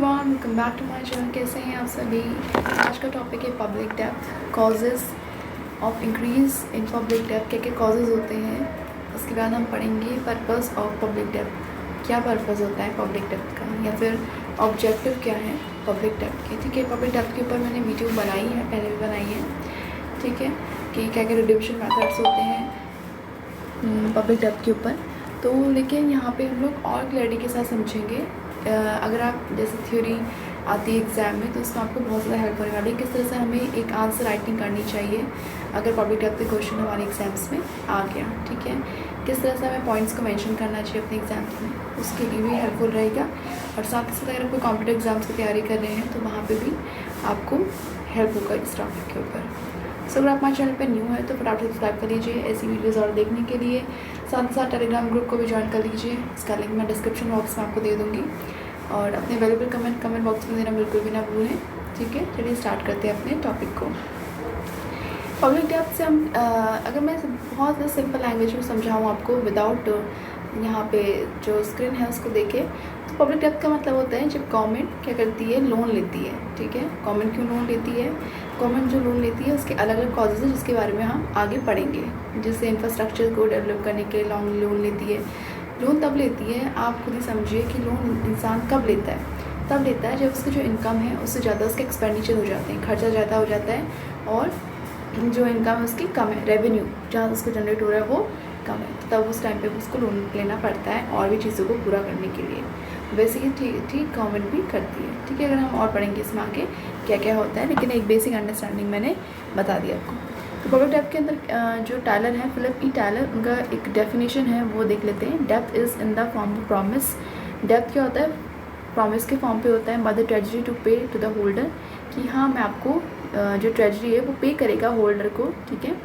Everyone, welcome back to my channel. कैसे हैं आप सभी। आज का टॉपिक है पब्लिक डेब्ट, causes of increase in public डेब्ट। क्या क्या कॉजेज़ होते हैं, उसके बाद हम पढ़ेंगे पर्पस ऑफ पब्लिक डेब्ट। क्या पर्पस होता है पब्लिक डेब्ट का, या फिर ऑब्जेक्टिव क्या है पब्लिक डेब्ट के। ठीक है, पब्लिक डेब्ट के ऊपर मैंने वीडियो बनाई है, पहले भी बनाई है। ठीक है, कि क्या क्या रिडम्पशन मेथड्स होते हैं पब्लिक डेब्ट के ऊपर। तो लेकिन यहाँ पे हम लोग और क्लैरिटी के साथ समझेंगे। अगर आप जैसे थ्योरी आती है एग्ज़ाम में, तो उसमें आपको बहुत ज़्यादा हेल्प होने वाली है किस तरह से हमें एक आंसर राइटिंग करनी चाहिए अगर पब्लिक डेब्ट के क्वेश्चन हमारे एग्जाम्स में आ गया। ठीक है, किस तरह से हमें पॉइंट्स को मेंशन करना चाहिए अपने एग्जाम्स में, उसके लिए भी हेल्पफुल रहेगा। और साथ ही साथ अगर आप कोई कॉम्पिटिटिव एग्जाम्स की तैयारी कर रहे हैं तो वहाँ पर भी आपको हेल्प होगा इस टॉपिक के ऊपर। सो अगर आप हमारे चैनल पर न्यू है तो फटाफट सब्सक्राइब कर लीजिए ऐसी वीडियोज़ और देखने के लिए। साथ ही साथ टेलीग्राम ग्रुप को भी ज्वाइन कर लीजिए, इसका लिंक मैं डिस्क्रिप्शन बॉक्स में आपको दे दूँगी। और अपने वैल्यूबल कमेंट बॉक्स में देना बिल्कुल भी ना भूलें। ठीक है, चलिए स्टार्ट करते हैं अपने टॉपिक को। पब्लिक डेब्ट से हम अगर मैं बहुत ज़्यादा सिंपल लैंग्वेज में समझाऊँ आपको विदाउट यहाँ पे जो स्क्रीन है उसको देखें, तो पब्लिक डेब्ट का मतलब होता है जब गवर्नमेंट क्या करती है, लोन लेती है। ठीक है, गवर्नमेंट क्यों लोन लेती है, गवर्नमेंट जो लोन लेती है उसके अलग अलग कॉजेज़ हैं जिसके बारे में हम आगे पढ़ेंगे। जैसे इंफ्रास्ट्रक्चर को डेवलप करने के लिए लोन लेती है। लोन तब लेती है, आप खुद ही समझिए कि लोन इंसान कब लेता है, तब लेता है जब उसका जो इनकम है उससे ज़्यादा उसके एक्सपेंडिचर हो जाते हैं, खर्चा ज़्यादा हो जाता है, और जो इनकम है उसकी कम है, रेवेन्यू जहाँ उसको जनरेट हो रहा है वो कम है, तो तब उस टाइम पे उसको लोन लेना पड़ता है और भी चीज़ों को पूरा करने के लिए। वैसे ही ठीक गवर्नमेंट भी करती है। ठीक है, अगर हम और पढ़ेंगे इसमें आगे क्या क्या होता है, लेकिन एक बेसिक अंडरस्टैंडिंग मैंने बता दिया आपको। तो पब्लिक डेब्ट के अंदर जो टायलर है, फिलिप ई टायलर, उनका एक डेफिनेशन है वो देख लेते हैं। डेब्ट is in the form of promise. डेब्ट क्या होता है, प्रॉमिस के फॉर्म पे होता है। बाय द ट्रेजरी टू पे टू द होल्डर, कि हाँ मैं आपको जो ट्रेजरी है वो पे करेगा होल्डर को। ठीक है,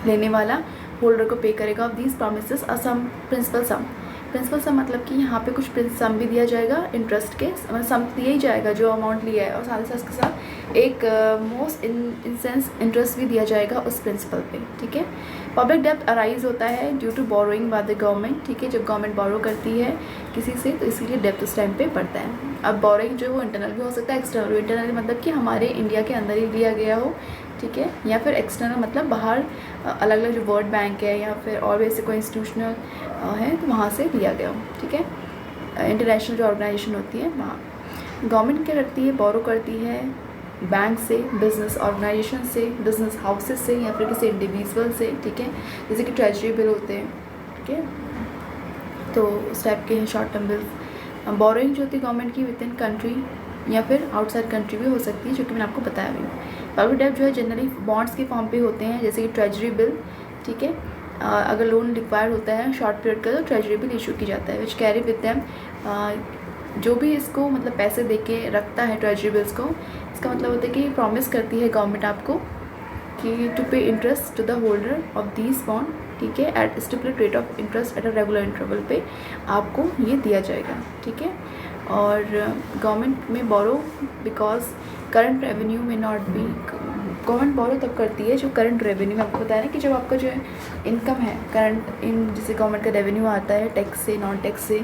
लेने वाला होल्डर को पे करेगा। Of these promises a sum principal sum मतलब कि यहाँ पे कुछ सम भी दिया जाएगा, इंटरेस्ट के सम दिया ही जाएगा जो अमाउंट लिया है, और साथ ही साथ उसके साथ एक मोस्ट इन सेंस इंटरेस्ट भी दिया जाएगा उस प्रिंसिपल पे। ठीक है, पब्लिक डेब्ट अराइज होता है due to borrowing by the government. ठीक है, जब गवर्नमेंट बोरो करती है किसी से तो इसीलिए डेब्ट उस टाइम पे पड़ता है। अब बोरोइंग जो है वो इंटरनल भी हो सकता है, एक्सटर्नल। इंटरनल मतलब कि हमारे इंडिया के अंदर ही लिया गया हो। ठीक है, या फिर एक्सटर्नल मतलब बाहर अलग अलग जो वर्ल्ड बैंक है या फिर और भी ऐसे कोई इंस्टीट्यूशनल है तो वहाँ से लिया गया हो। ठीक है, इंटरनेशनल जो ऑर्गेनाइजेशन होती है वहाँ। गवर्नमेंट क्या करती है, बोरो करती है बैंक से, बिजनेस ऑर्गेनाइजेशन से, बिजनेस हाउसेस से, या फिर किसी इंडिविजुअल से। ठीक है, जैसे कि ट्रेजरी बिल होते हैं। ठीक है, तो उस टाइप के हैं शॉर्ट टर्म बिल्स। बोरोइंग जो होती है गवर्नमेंट की विद इन कंट्री या फिर आउटसाइड कंट्री भी हो सकती है, जो कि मैंने आपको बताया भी। पब्लिक डेब्ट जो है जनरली बॉन्ड्स के फॉर्म पे होते हैं, जैसे कि ट्रेजरी बिल। ठीक है, अगर लोन रिक्वायर्ड होता है शॉर्ट पीरियड का तो ट्रेजरी बिल इशू की जाता है, विच कैरी विद देम। जो भी इसको मतलब पैसे दे के रखता है ट्रेजरी बिल्स को, इसका मतलब होता है कि प्रॉमिस करती है गवर्नमेंट आपको कि to pay interest to the holder of these bond. ठीक है, at stipulated rate of interest at a regular interval पे आपको ये दिया जाएगा। ठीक है, और गवर्नमेंट में बोरो बिकॉज करंट रेवेन्यू में नॉट बी। गवर्नमेंट बोरो तब करती है जो करंट रेवेन्यू, आपको बताया ना कि जब आपका जो इनकम है करंट जैसे गवर्नमेंट का रेवेन्यू आता है टैक्स से, नॉन टैक्स से,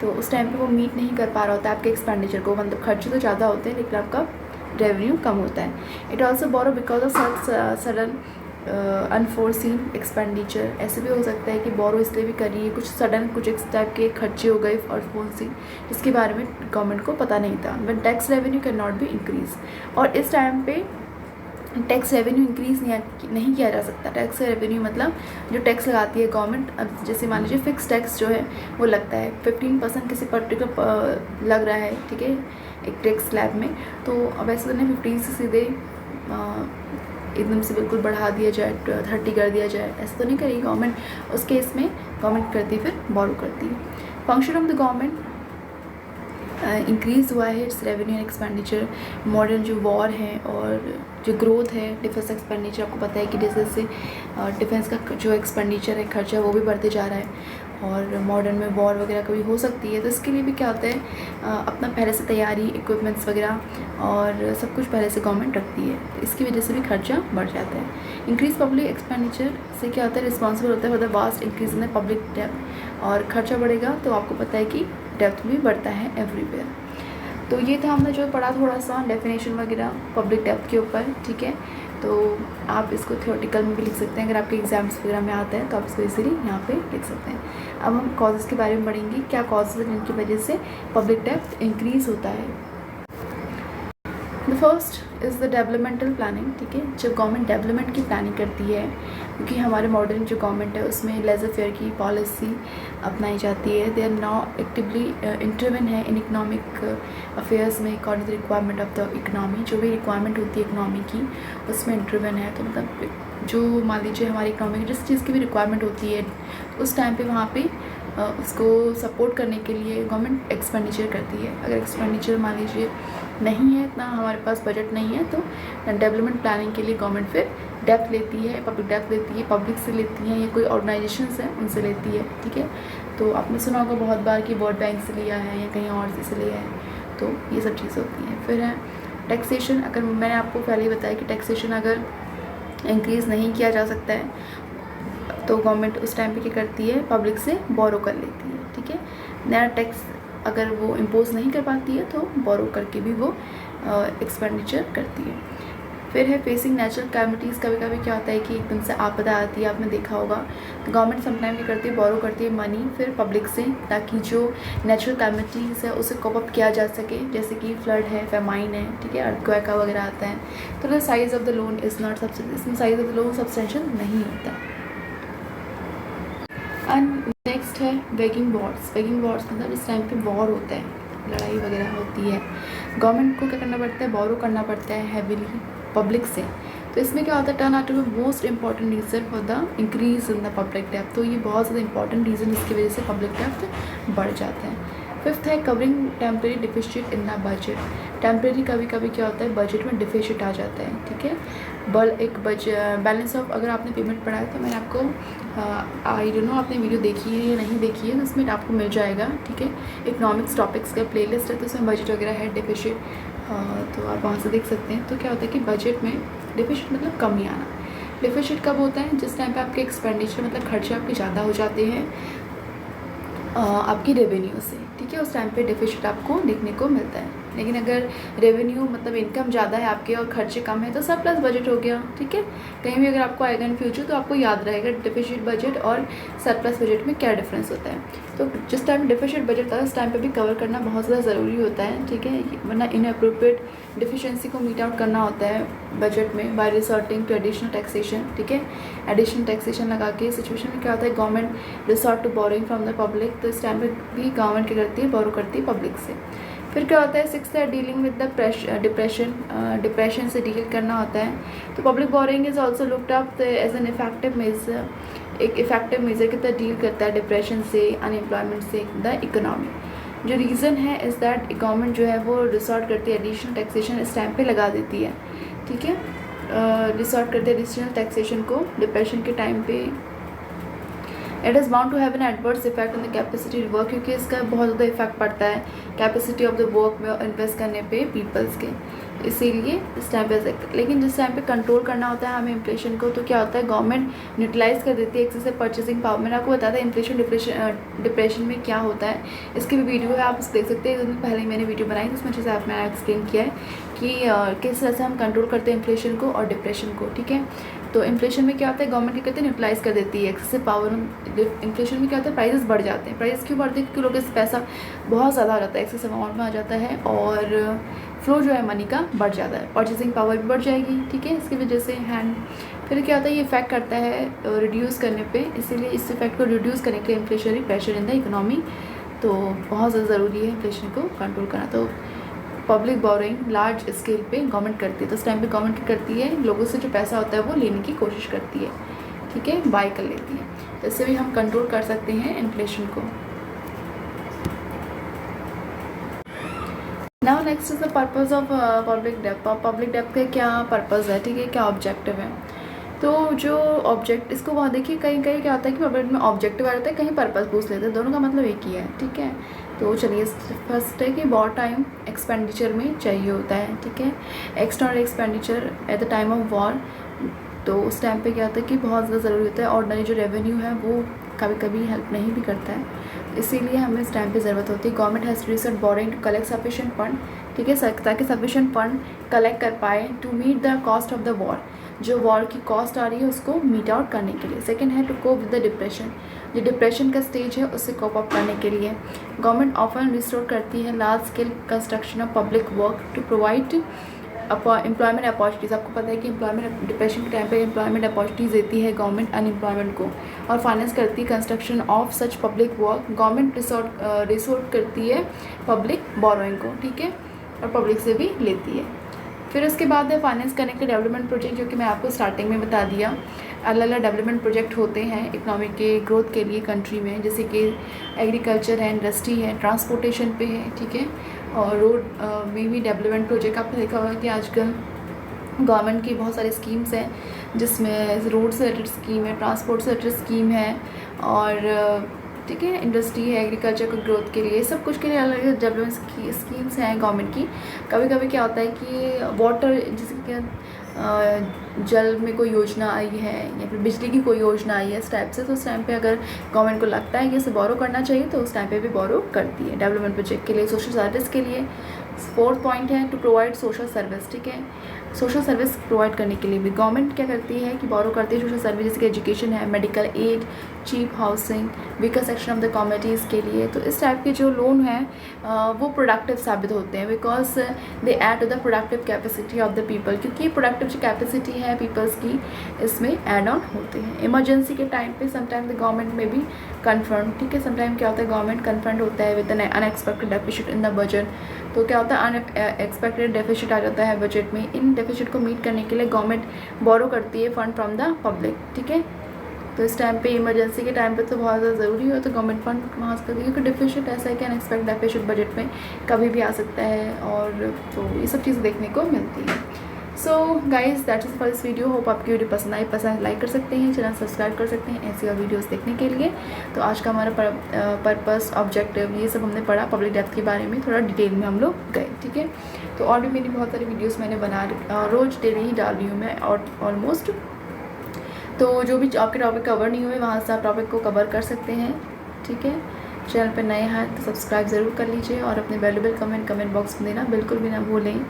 तो उस टाइम पे वो मीट नहीं कर पा रहा होता है आपके एक्सपेंडिचर को। मतलब खर्चे तो ज़्यादा होते हैं लेकिन आपका रेवेन्यू कम होता है। It also borrow because of sudden unforeseen expenditure. ऐसे भी हो सकता है कि बोरो इसलिए भी करिए कुछ सडन कुछ इस टाइप के खर्चे हो गए अनफोर्सिन, जिसके बारे में गवर्नमेंट को पता नहीं था। But tax revenue can not be increase, और इस टाइम पे टैक्स रेवेन्यू इंक्रीज़ नहीं किया जा सकता। टैक्स रेवेन्यू मतलब जो टैक्स लगाती है गवर्नमेंट, अब जैसे मान लीजिए फिक्स टैक्स जो है वो लगता है 15% किसी पर्टिकुलर लग रहा है। ठीक है, एक टैक्स स्लैब में, तो अब ऐसे तो नहीं 15 से सीधे एकदम से बिल्कुल बढ़ा दिया जाए, 30 कर दिया जाए, ऐसा तो नहीं करेगी गवर्नमेंट। उस केस में गवर्नमेंट करती है फिर बोरो करती है। Function of the government increase हुआ है it's revenue and expenditure. Modern जो वॉर है और जो ग्रोथ है डिफेंस एक्सपेंडिचर, आपको पता है कि जैसे जैसे डिफेंस का जो एक्सपेंडिचर है खर्चा वो भी बढ़ते जा रहा है, और मॉडर्न में वॉर वगैरह कभी हो सकती है, तो इसके लिए भी क्या होता है अपना पहले से तैयारी, इक्विपमेंट्स वगैरह और सब कुछ पहले से गवर्नमेंट रखती है, तो इसकी वजह से भी खर्चा बढ़ जाता है। इंक्रीज पब्लिक एक्सपेंडिचर से क्या होता है, रिस्पॉन्सिबल होता है for the vast increase in the public डेब्ट, और खर्चा बढ़ेगा तो आपको पता है कि डेब्ट भी बढ़ता है एवरीवेयर। तो ये था हमने जो पढ़ा थोड़ा सा डेफिनेशन वगैरह पब्लिक डेब्ट के ऊपर, ठीक है। तो आप इसको थ्योरेटिकल में भी लिख सकते हैं, अगर आपके एग्जाम्स वगैरह में आता है तो आप इसको इजीली यहाँ पे लिख सकते हैं। अब हम कॉजेज़ के बारे में पढ़ेंगे, क्या कॉजेज़ हैं जिनकी वजह से पब्लिक डेब्ट इंक्रीज़ होता है। The first is the developmental planning, ठीक है। जब गवर्नमेंट डेवलपमेंट की प्लानिंग करती है, क्योंकि हमारे मॉडर्न जो गवर्नमेंट है उसमें लेज़र फेयर की पॉलिसी अपनाई जाती है। They are now actively intervene है इन इकनॉमिक अफेयर्स में according to the requirement of the economy. जो भी रिक्वायरमेंट होती है इकनॉमी की उसमें इंटरवेन है। तो मतलब जो मान लीजिए हमारी इकनॉमी की जिस चीज़ की भी रिक्वायरमेंट होती है उस टाइम पे वहाँ पे उसको सपोर्ट करने के लिए गवर्नमेंट एक्सपेंडिचर करती है। अगर एक्सपेंडिचर मान लीजिए नहीं है, इतना हमारे पास बजट नहीं है, तो डेवलपमेंट प्लानिंग के लिए गवर्नमेंट फिर डेप्थ लेती है, पब्लिक डेप्थ लेती है, पब्लिक से लेती है या कोई ऑर्गेनाइजेशंस हैं उनसे लेती है, ठीक है। तो आपने सुना होगा बहुत बार कि वर्ल्ड बैंक से लिया है या कहीं और से लिया है, तो ये सब चीज़ होती हैं। फिर है टैक्सेशन। अगर मैंने आपको पहले ही बताया कि टैक्सेशन अगर इंक्रीज़ नहीं किया जा सकता है तो गवर्नमेंट उस टाइम पे क्या करती है, पब्लिक से बोरो कर लेती है, ठीक है। नया टैक्स अगर वो इम्पोज नहीं कर पाती है तो बोरो करके भी वो एक्सपेंडिचर करती है। फिर है फेसिंग नेचुरल कैलमिटीज़। कभी कभी क्या होता है कि एकदम से आपदा आती है, आपने देखा होगा, तो गवर्नमेंट समटाइम क्या करती है, बोरो करती है मनी फिर पब्लिक से, ताकि जो नेचुरल कैलमिटीज़ है उसे कॉप अप किया जा सके, जैसे कि फ्लड है, फेमाइन है, ठीक है, अर्थक्वेक वगैरह आता है। तो the size of the loan is not इसमें size of the loan substantial नहीं होता है। एंड नेक्स्ट है वेगिंग वॉर्स। वेगिंग वॉर्स मतलब इस टाइम पे वॉर होता है, लड़ाई वगैरह होती है, गवर्नमेंट को क्या करना पड़ता है, बोरो करना पड़ता है हैवीली पब्लिक से। तो इसमें क्या होता है, turn out to be most important reason for the increase in the public डेब्ट। तो ये बहुत ज़्यादा इंपॉर्टेंट रीज़न इसकी वजह से पब्लिक डेब्ट बढ़ जाता है। फिफ्थ है covering temporary deficit in the budget. Temporary कभी कभी क्या होता है, बजट में डिफिसिट आ जाता है, ठीक है। एक बैलेंस ऑफ, अगर आपने पेमेंट पढ़ा है तो मैंने आपको आई डोंट नो आपने वीडियो देखी है या नहीं देखी है, तो उसमें आपको मिल जाएगा, ठीक है। इकोनॉमिक्स टॉपिक्स का प्लेलिस्ट है, तो उसमें बजट वगैरह है, डिफिसिट, तो आप वहाँ से देख सकते हैं। तो क्या होता है कि बजट में डिफिसिट मतलब कमी आना। डिफिसिट कब होता है, जिस टाइम पे आपके एक्सपेंडिचर मतलब खर्चे आपके ज़्यादा हो जाते हैं आपकी रेवेन्यू से, ठीक है, उस टाइम पे डिफिसिट आपको देखने को मिलता है। लेकिन अगर रेवेन्यू मतलब इनकम ज़्यादा है आपके और खर्चे कम है तो सरप्लस बजट हो गया, ठीक है। कहीं भी अगर आपको आएगा इन फ्यूचर तो आपको याद रहेगा डिफिसिट बजट और सरप्लस बजट में क्या डिफरेंस होता है। तो जिस टाइम डिफिसिट बजट था उस टाइम पे भी कवर करना बहुत ज़्यादा ज़रूरी होता है, ठीक है, वरना इनअप्रोप्रिएट डिफिशिएंसी को मीट आउट करना होता है बजट में by resorting to additional taxation, ठीक है। एडिशनल टैक्सेशन लगा के सिचुएशन में क्या होता है, government resort to borrowing from the public. तो इस टाइम पे भी गवर्नमेंट क्या करती है, बोरो करती है पब्लिक से। फिर क्या होता है, सिक्स्थ है डीलिंग विद द डिप्रेशन से डील करना होता है। तो public borrowing is also looked up as an effective measure, एक इफेक्टिव मेजर की तरह डील करता है डिप्रेशन से, अनएम्प्लॉयमेंट से, द इकोनॉमी। जो रीज़न है इज़ दैट गवर्नमेंट जो है वो रिसोर्ट करती है एडिशनल टैक्सेशन इस टाइम पे लगा देती है, ठीक है, रिसोर्ट करते हैं एडिशनल टैक्सेशन को डिप्रेशन के टाइम पे। It is bound to have an adverse effect on the capacity work, क्योंकि इसका बहुत ज़्यादा इफेक्ट पड़ता है कैपेसिटी ऑफ द वर्क में इन्वेस्ट करने पे पीपल्स के, इसीलिए इस टाइम पे। लेकिन जिस टाइम पे कंट्रोल करना होता है हमें इन्फ्लेशन को, तो क्या होता है, गवर्नमेंट न्यूट्रलाइज कर देती है एक्सेसिव परचेसिंग पावर। मैंने आपको बताया था इन्फ्लेशन डिप्रेशन में क्या होता है, इसकी भी वीडियो है, आप उसे देख सकते हैं। पहले मैंने वीडियो बनाई तो उसमें अच्छे से मैंने एक्सप्लेन किया है कि किस तरह से हम कंट्रोल करते हैं इन्फ्लेशन को और डिप्रेशन को, ठीक है। तो इन्फ्लेशन में क्या होता है, गवर्नमेंट क्या करते हैं, न्यूट्रलाइज कर देती है एक्सेसिव पावर। इन्फ्लेशन में क्या होता है, प्राइसेस बढ़ जाते हैं। प्राइस क्यों बढ़ते हैं, क्योंकि लोगों के पैसा बहुत ज़्यादा आ जाता है, एक्सेसिव अमाउंट में आ जाता है और फ्लो जो है मनी का बढ़ जाता है, परचेसिंग पावर भी बढ़ जाएगी, ठीक है, इसकी वजह से हैंड। फिर क्या होता है, ये इफेक्ट करता है रिड्यूस करने पे, इसीलिए इस इफेक्ट को रिड्यूस करने के लिए inflationary pressure in the economy, तो बहुत ज़्यादा ज़रूरी है इन्फ्लेशन को कंट्रोल करना। तो पब्लिक बोरोइंग लार्ज स्केल पे गवर्नमेंट करती है, तो उस टाइम पे गवर्नमेंट क्या करती है, लोगों से जो पैसा होता है वो लेने की कोशिश करती है, ठीक है, बाय कर लेती है। तो इससे भी हम कंट्रोल कर सकते हैं इन्फ्लेशन को। Now next is the purpose of public डेब्ट। पब्लिक डेब्ट का क्या पर्पज़ है, ठीक है, क्या ऑब्जेक्टिव है। तो जो ऑब्जेक्ट, इसको वहाँ देखिए कहीं कहीं क्या होता है कि पब्लिक में ऑब्जेक्टिव आ जाता है, कहीं पर्पज़ पूछ लेते हैं, दोनों का मतलब एक ही है, ठीक है। तो चलिए फर्स्ट है कि वॉर टाइम एक्सपेंडिचर में चाहिए होता है, ठीक है, external expenditure at the time of war. तो उस टाइम पे क्या होता है कि बहुत ज़्यादा ज़रूरी होता है। ऑर्डिनरी जो रेवेन्यू है वो कभी कभी हेल्प नहीं भी करता है, इसीलिए हमें इस टाइम पे ज़रूरत होती है। Government has to resort borrowing to collect sufficient fund, ठीक है, ताकि सफिशिएंट फंड कलेक्ट कर पाए to meet the cost of the war, जो वॉर की कॉस्ट आ रही है उसको मीट आउट करने के लिए। सेकेंड है to cope with the depression, जो डिप्रेशन का स्टेज है उससे कोप अप करने के लिए गवर्नमेंट ऑफन रिस्टोर करती है large scale construction of public work to provide employment opportunities. आपको पता है कि एम्प्लॉयमेंट डिप्रेशन के टाइम पे एम्प्लॉयमेंट अपॉर्चुनिटीज़ देती है गवर्नमेंट अनएम्प्लॉयमेंट को, और फाइनेंस करती है construction of such public work. Government resort करती है पब्लिक बोरोइंग को, ठीक है, और पब्लिक से भी लेती है। फिर उसके बाद है फाइनेंस कनेक्टेड डेवलपमेंट प्रोजेक्ट, जो कि मैं आपको स्टार्टिंग में बता दिया। अलग अलग डेवलपमेंट प्रोजेक्ट होते हैं इकोनॉमी के ग्रोथ के लिए कंट्री में, जैसे कि एग्रीकल्चर है, इंडस्ट्री है, ट्रांसपोर्टेशन पे है, ठीक है, और रोड में भी डेवलपमेंट प्रोजेक्ट। आपने देखा होगा कि आजकल गवर्नमेंट की बहुत सारी स्कीम्स हैं, जिसमें रोड से रिलेटेड स्कीम है, ट्रांसपोर्ट से रिलेटेड स्कीम है, और ठीक है, इंडस्ट्री है, एग्रीकल्चर को ग्रोथ के लिए, सब कुछ के लिए अलग अलग डेवलपमेंट स्कीम्स हैं गवर्नमेंट की। कभी कभी क्या होता है कि वाटर, जैसे कि जल में कोई योजना आई है या फिर बिजली की कोई योजना आई है इस टाइप से, तो उस टाइम पे अगर गवर्नमेंट को लगता है कि इसे बोरो करना चाहिए तो उस टाइम पे भी बोरो करती है डेवलपमेंट प्रोजेक्ट के लिए, सोशल सर्विस के लिए। फोर्थ पॉइंट है टू प्रोवाइड सोशल सर्विस, ठीक है, सोशल सर्विस प्रोवाइड करने के लिए भी गवर्नमेंट क्या करती है कि बोरो करती है सोशल सर्विस, जैसे कि एजुकेशन है, medical aid, cheap housing, weaker section of the communities के लिए। तो इस टाइप के जो लोन हैं वो प्रोडक्टिव साबित होते हैं, because they add to the productive capacity of the people, क्योंकि प्रोडक्टिव जो कैपेसिटी है पीपल्स की इसमें ऐड ऑन होते हैं। इमरजेंसी के टाइम पे समटाइम द गवर्नमेंट में भी कन्फ्रंट, ठीक है, समटाइम क्या होता है गवर्नमेंट कन्फ्रंट होता है with N unexpected deficit in the budget. तो क्या होता है अनएक्सपेक्टेड डेफिसिट आ जाता है बजट में, इन डेफिसिट को मीट करने के लिए गवर्नमेंट बोरो करती है फंड फ्रॉम द पब्लिक, ठीक है। तो इस टाइम पे इमरजेंसी के टाइम पे तो बहुत ज़्यादा ज़रूरी हो तो गवर्नमेंट फंड वहाँ से करती है, क्योंकि डेफिसिट ऐसा है कि अनएक्सपेक्टेड डेफिसिट बजट में कभी भी आ सकता है, और तो ये सब चीज़ें देखने को मिलती है। So guys that is for this video. Hope आपकी वीडियो पसंद आई, पसंद लाइक कर सकते हैं, चैनल सब्सक्राइब कर सकते हैं ऐसी और वीडियोस देखने के लिए। तो आज का हमारा पर्पस, ऑब्जेक्टिव, ये सब हमने पढ़ा, पब्लिक डेप्थ के बारे में थोड़ा डिटेल में हम लोग गए, ठीक है। तो और भी मेरी बहुत सारी वीडियोज़ मैंने रोज़ डेली ही डाल रही हूँ मैं, और ऑलमोस्ट। तो जो भी आपके टॉपिक कवर नहीं हुए वहाँ से आप टॉपिक को कवर कर सकते हैं, ठीक है। चैनल पर नए हैं तो सब्सक्राइब ज़रूर कर लीजिए, और अपने वैल्यूबल कमेंट बॉक्स में देना बिल्कुल भी ना भूलें।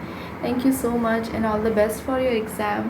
Thank you so much and all the best for your exam.